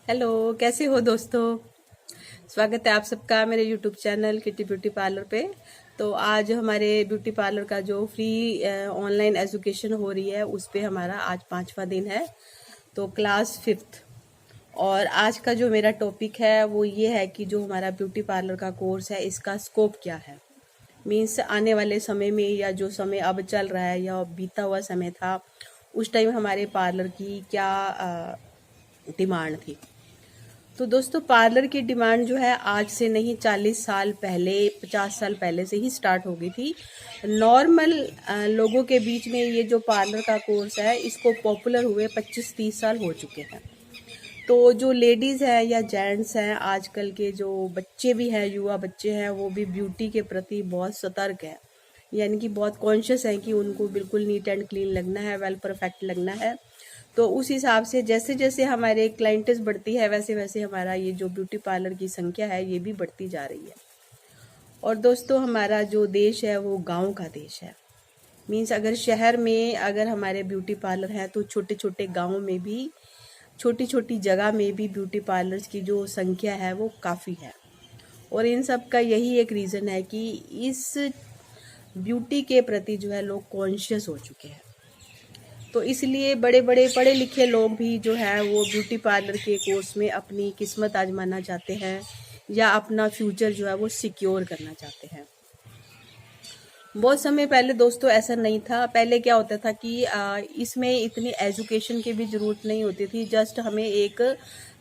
Hello, कैसे हो दोस्तों। स्वागत है आप सबका मेरे YouTube channel kitty beauty parlour पे। तो आज हमारे ब्यूटी पार्लर का जो फ्री ऑनलाइन एजुकेशन हो रही है उस पे हमारा आज 5वां दिन है। तो क्लास 5th। और आज का जो मेरा टॉपिक है वो ये है कि जो हमारा ब्यूटी पार्लर का कोर्स है इसका स्कोप क्या है। मीन्स आने वाले समय में या जो समय अब चल रहा है या बीता हुआ समय था उस टाइम हमारे पार्लर की क्या डिमांड थी। तो दोस्तों पार्लर की डिमांड जो है आज से नहीं 40 साल पहले 50 साल पहले से ही स्टार्ट हो गई थी। नॉर्मल लोगों के बीच में ये जो पार्लर का कोर्स है इसको पॉपुलर हुए 25-30 साल हो चुके हैं। तो जो लेडीज़ हैं या जेंट्स हैं आजकल के जो बच्चे भी हैं युवा बच्चे हैं वो भी ब्यूटी के प्रति बहुत सतर्क हैं। यानी कि बहुत कॉन्शियस हैं कि उनको बिल्कुल नीट एंड क्लीन लगना है, वेल परफेक्ट लगना है। तो उस हिसाब से जैसे जैसे हमारे क्लाइंटेस बढ़ती है वैसे वैसे हमारा ये जो ब्यूटी पार्लर की संख्या है ये भी बढ़ती जा रही है। और दोस्तों हमारा जो देश है वो गांव का देश है। मीन्स अगर शहर में अगर हमारे ब्यूटी पार्लर हैं तो छोटे छोटे गाँव में भी छोटी छोटी जगह में भी ब्यूटी पार्लर्स की जो संख्या है वो काफ़ी है। और इन सब का यही एक रीज़न है कि इस ब्यूटी के प्रति जो है लोग कॉन्शियस हो चुके हैं। तो इसलिए बड़े बड़े पढ़े लिखे लोग भी जो है वो ब्यूटी पार्लर के कोर्स में अपनी किस्मत आजमाना चाहते हैं या अपना फ्यूचर जो है वो सिक्योर करना चाहते हैं। बहुत समय पहले दोस्तों ऐसा नहीं था। पहले क्या होता था कि इसमें इतनी एजुकेशन की भी ज़रूरत नहीं होती थी। जस्ट हमें एक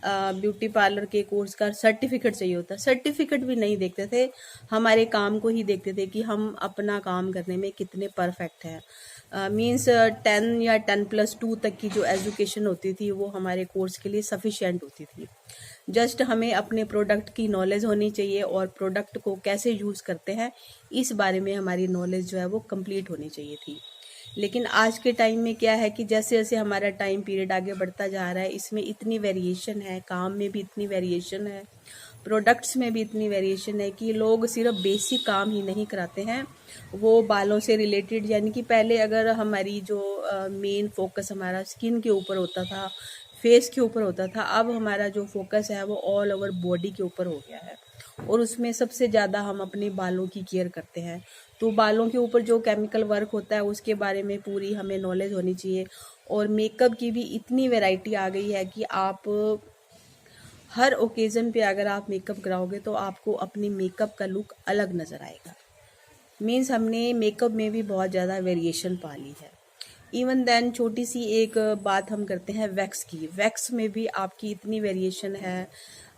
ब्यूटी पार्लर के कोर्स का सर्टिफिकेट चाहिए होता। सर्टिफिकेट भी नहीं देखते थे, हमारे काम को ही देखते थे कि हम अपना काम करने में कितने परफेक्ट हैं। मीन्स 10 या 10+2 तक की जो एजुकेशन होती थी वो हमारे कोर्स के लिए सफिशिएंट होती थी। जस्ट हमें अपने प्रोडक्ट की नॉलेज होनी चाहिए और प्रोडक्ट को कैसे यूज़ करते हैं इस बारे में हमारी नॉलेज जो है वो कंप्लीट होनी चाहिए थी। लेकिन आज के टाइम में क्या है कि जैसे जैसे हमारा टाइम पीरियड आगे बढ़ता जा रहा है इसमें इतनी वेरिएशन है, काम में भी इतनी वेरिएशन है, प्रोडक्ट्स में भी इतनी वेरिएशन है कि लोग सिर्फ बेसिक काम ही नहीं कराते हैं, वो बालों से रिलेटेड। यानी कि पहले अगर हमारी जो मेन फोकस हमारा स्किन के ऊपर होता था, फेस के ऊपर होता था, अब हमारा जो फोकस है वो ऑल ओवर बॉडी के ऊपर हो गया है। और उसमें सबसे ज़्यादा हम अपने बालों की केयर करते हैं। तो बालों के ऊपर जो केमिकल वर्क होता है उसके बारे में पूरी हमें नॉलेज होनी चाहिए। और मेकअप की भी इतनी वैरायटी आ गई है कि आप हर ओकेज़न पे अगर आप मेकअप कराओगे तो आपको अपनी मेकअप का लुक अलग नज़र आएगा। मीन्स हमने मेकअप में भी बहुत ज़्यादा वेरिएशन पा ली है। इवन देन छोटी सी एक बात हम करते हैं वैक्स की। वैक्स में भी आपकी इतनी वेरिएशन है।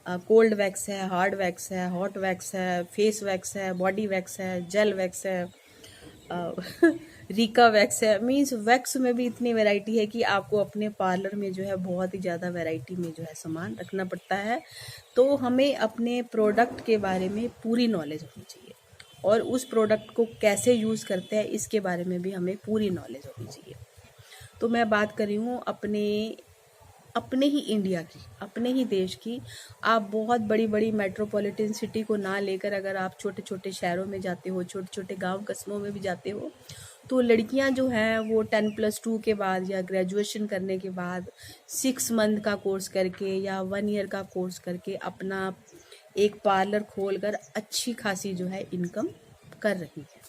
कोल्ड वैक्स है, हार्ड वैक्स है, हॉट वैक्स है, फेस वैक्स है, बॉडी वैक्स है, जेल वैक्स है, रीका वैक्स है। मीन्स वैक्स में भी इतनी वैरायटी है कि आपको अपने पार्लर में जो है बहुत ही ज़्यादा वैरायटी में जो है सामान रखना पड़ता है। तो हमें अपने प्रोडक्ट के बारे में पूरी नॉलेज होनी चाहिए और उस प्रोडक्ट को कैसे यूज़ करते हैं इसके बारे में भी हमें पूरी नॉलेज होनी चाहिए। तो मैं बात कर रही हूँ अपने अपने ही इंडिया की, अपने ही देश की। आप बहुत बड़ी बड़ी मेट्रोपॉलिटन सिटी को ना लेकर अगर आप छोटे छोटे शहरों में जाते हो, छोटे छोटे गांव कस्बों में भी जाते हो, तो लड़कियां जो हैं वो 10+2 के बाद या ग्रेजुएशन करने के बाद 6 मंथ का कोर्स करके या 1 ईयर का कोर्स करके अपना एक पार्लर खोलकर अच्छी खासी जो है इनकम कर रही है।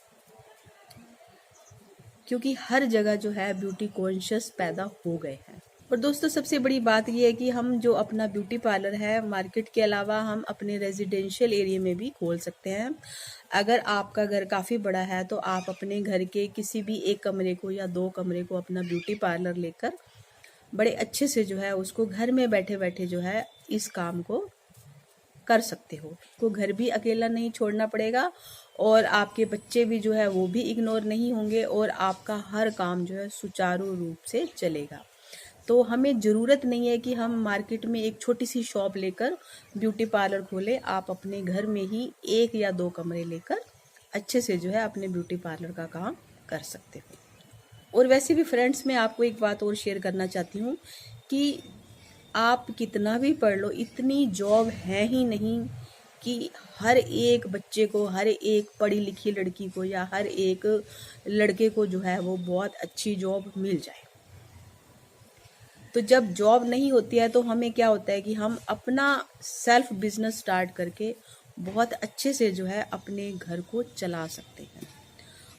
क्योंकि हर जगह जो है ब्यूटी कॉन्शियस पैदा हो गए हैं। और दोस्तों सबसे बड़ी बात यह है कि हम जो अपना ब्यूटी पार्लर है मार्केट के अलावा हम अपने रेजिडेंशियल एरिया में भी खोल सकते हैं। अगर आपका घर काफ़ी बड़ा है तो आप अपने घर के किसी भी एक कमरे को या 2 कमरे को अपना ब्यूटी पार्लर लेकर बड़े अच्छे से जो है उसको घर में बैठे बैठे जो है इस काम को कर सकते हो। को घर भी अकेला नहीं छोड़ना पड़ेगा और आपके बच्चे भी जो है वो भी इग्नोर नहीं होंगे और आपका हर काम जो है सुचारू रूप से चलेगा। तो हमें ज़रूरत नहीं है कि हम मार्केट में एक छोटी सी शॉप लेकर ब्यूटी पार्लर खोलें। आप अपने घर में ही 1 या 2 कमरे लेकर अच्छे से जो है अपने ब्यूटी पार्लर का काम कर सकते हो। और वैसे भी फ्रेंड्स मैं आपको एक बात और शेयर करना चाहती हूँ कि आप कितना भी पढ़ लो इतनी जॉब है ही नहीं कि हर एक बच्चे को, हर एक पढ़ी लिखी लड़की को या हर एक लड़के को जो है वो बहुत अच्छी जॉब मिल जाए। तो जब जॉब नहीं होती है तो हमें क्या होता है कि हम अपना सेल्फ बिजनेस स्टार्ट करके बहुत अच्छे से जो है अपने घर को चला सकते हैं।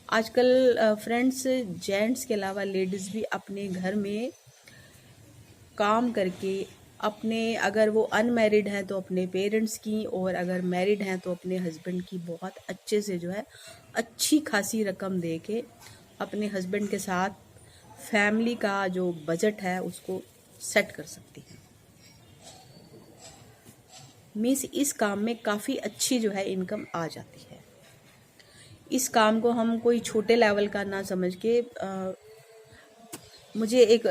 आजकल फ्रेंड्स, जेंट्स के अलावा लेडीज़ भी अपने घर में काम करके अपने, अगर वो अनमैरिड हैं तो अपने पेरेंट्स की, और अगर मैरिड हैं तो अपने हस्बैंड की बहुत अच्छे से जो है अच्छी खासी रकम दे के अपने हस्बैंड के साथ फैमिली का जो बजट है उसको सेट कर सकती हैं। मीन्स इस काम में काफ़ी अच्छी जो है इनकम आ जाती है। इस काम को हम कोई छोटे लेवल का ना समझ के मुझे एक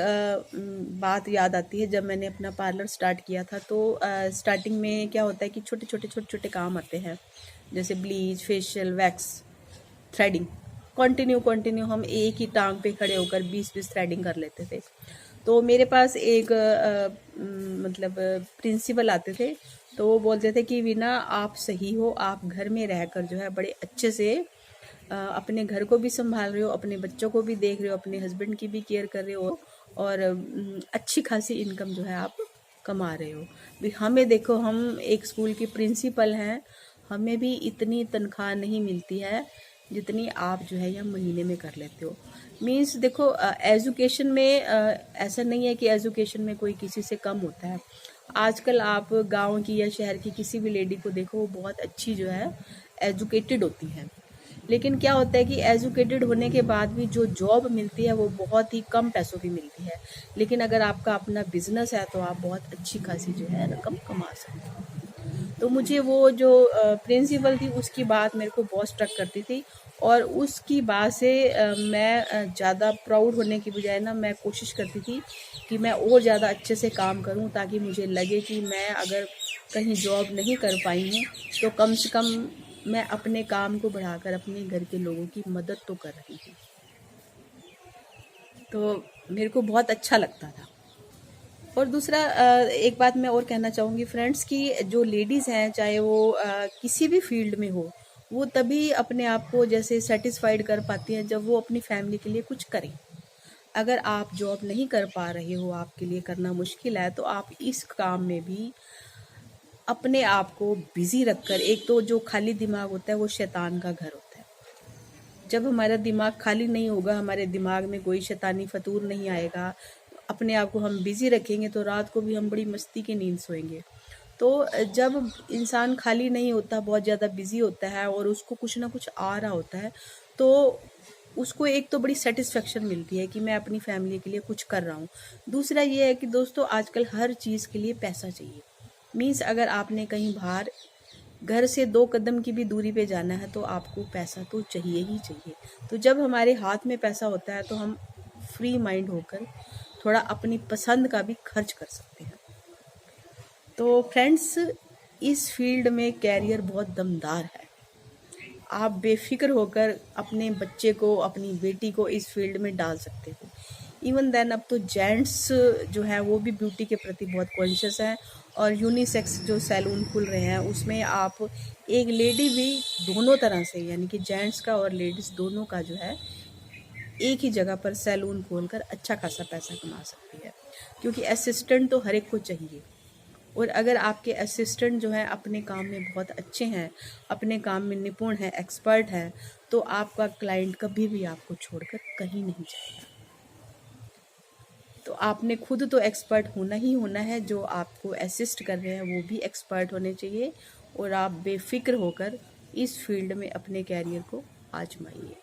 बात याद आती है। जब मैंने अपना पार्लर स्टार्ट किया था तो स्टार्टिंग में क्या होता है कि छोटे छोटे काम आते हैं, जैसे bleach, facial, wax, threading. Continue हम एक ही टांग पे खड़े होकर 20 थ्रेडिंग कर लेते थे। तो मेरे पास एक मतलब प्रिंसिपल आते थे, तो वो बोलते थे कि वीना आप सही हो, आप घर में रहकर जो है बड़े अच्छे से अपने घर को भी संभाल रहे हो, अपने बच्चों को भी देख रहे हो, अपने हस्बैंड की भी केयर कर रहे हो, और अच्छी खासी इनकम जो है आप कमा रहे हो। भी हमें देखो, हम एक स्कूल की प्रिंसिपल हैं, हमें भी इतनी तनख्वाह नहीं मिलती है जितनी आप जो है यह महीने में कर लेते हो। मीन्स देखो, एजुकेशन में ऐसा नहीं है कि एजुकेशन में कोई किसी से कम होता है। आजकल आप गांव की या शहर की किसी भी लेडी को देखो, वो बहुत अच्छी जो है एजुकेटेड होती हैं। लेकिन क्या होता है कि एजुकेटेड होने के बाद भी जो जॉब मिलती है वो बहुत ही कम पैसों की मिलती है। लेकिन अगर आपका अपना बिजनेस है तो आप बहुत अच्छी खासी जो है रकम कमा सकते हो। तो मुझे वो जो प्रिंसिपल थी उसकी बात मेरे को बहुत स्ट्रक करती थी, और उसकी बात से मैं ज़्यादा प्राउड होने की बजाय ना, मैं कोशिश करती थी कि मैं और ज़्यादा अच्छे से काम करूं, ताकि मुझे लगे कि मैं अगर कहीं जॉब नहीं कर पाई हूँ तो कम से कम मैं अपने काम को बढ़ाकर अपने घर के लोगों की मदद तो कर रही हूँ। तो मेरे को बहुत अच्छा लगता था। और दूसरा एक बात मैं और कहना चाहूँगी फ्रेंड्स, कि जो लेडीज़ हैं, चाहे वो किसी भी फील्ड में हो, वो तभी अपने आप को जैसे सेटिस्फाइड कर पाती हैं जब वो अपनी फैमिली के लिए कुछ करें। अगर आप जॉब नहीं कर पा रहे हो, आपके लिए करना मुश्किल है, तो आप इस काम में भी अपने आप को बिजी रखकर, एक तो जो खाली दिमाग होता है वो शैतान का घर होता है। जब हमारा दिमाग खाली नहीं होगा, हमारे दिमाग में कोई शैतानी फतूर नहीं आएगा, अपने आप को हम बिजी रखेंगे, तो रात को भी हम बड़ी मस्ती की नींद सोएंगे। तो जब इंसान खाली नहीं होता, बहुत ज़्यादा बिजी होता है और उसको कुछ ना कुछ आ रहा होता है, तो उसको एक तो बड़ी सेटिस्फेक्शन मिलती है कि मैं अपनी फैमिली के लिए कुछ कर रहा हूँ। दूसरा ये है कि दोस्तों, आजकल हर चीज़ के लिए पैसा चाहिए। मीन्स अगर आपने कहीं बाहर घर से 2 कदम की भी दूरी पे जाना है तो आपको पैसा तो चाहिए ही चाहिए। तो जब हमारे हाथ में पैसा होता है तो हम फ्री माइंड होकर थोड़ा अपनी पसंद का भी खर्च कर सकते हैं। तो फ्रेंड्स, इस फील्ड में कैरियर बहुत दमदार है। आप बेफिक्र होकर अपने बच्चे को, अपनी बेटी को इस फील्ड में डाल सकते हो। इवन देन अब तो जेंट्स जो है वो भी ब्यूटी के प्रति बहुत कॉन्शियस हैं, और यूनिसेक्स जो सैलून खुल रहे हैं उसमें आप एक लेडी भी दोनों तरह से, यानी कि जेंट्स का और लेडीज़ दोनों का जो है एक ही जगह पर सैलून खोलकर अच्छा खासा पैसा कमा सकती है। क्योंकि असिस्टेंट तो हर एक को चाहिए, और अगर आपके असिस्टेंट जो है अपने काम में बहुत अच्छे हैं, अपने काम में निपुण है, एक्सपर्ट है, तो आपका क्लाइंट कभी भी आपको छोड़कर कहीं नहीं जाएगा। तो आपने खुद तो एक्सपर्ट होना ही होना है, जो आपको असिस्ट कर रहे हैं वो भी एक्सपर्ट होने चाहिए, और आप बेफिक्र होकर इस फील्ड में अपने कैरियर को आजमाइए।